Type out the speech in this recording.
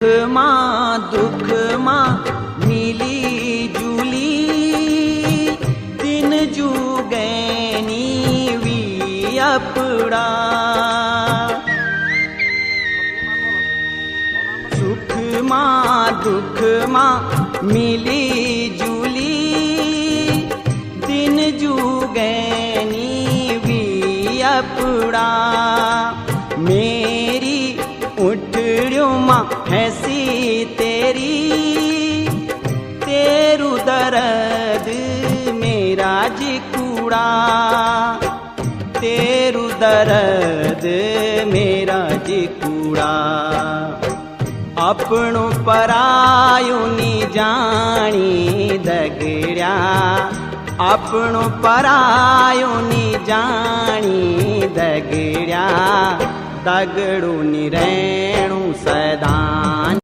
दुख मां मिली जुली दिन जुगैनी वी अपड़ा सुख मां दुख मां मिली जुली दिन जुगैनी वी अपड़ा मेरी उठड़ियों मां हैसी तेरी तेरू दर्द मेरा जी कूड़ा तेरू दर्द मेरा जी कूड़ा अपनों परायो नी जानी दगड़िया अपनों परायो नी जानी दगड़िया दगड़ू नी रेणु सदान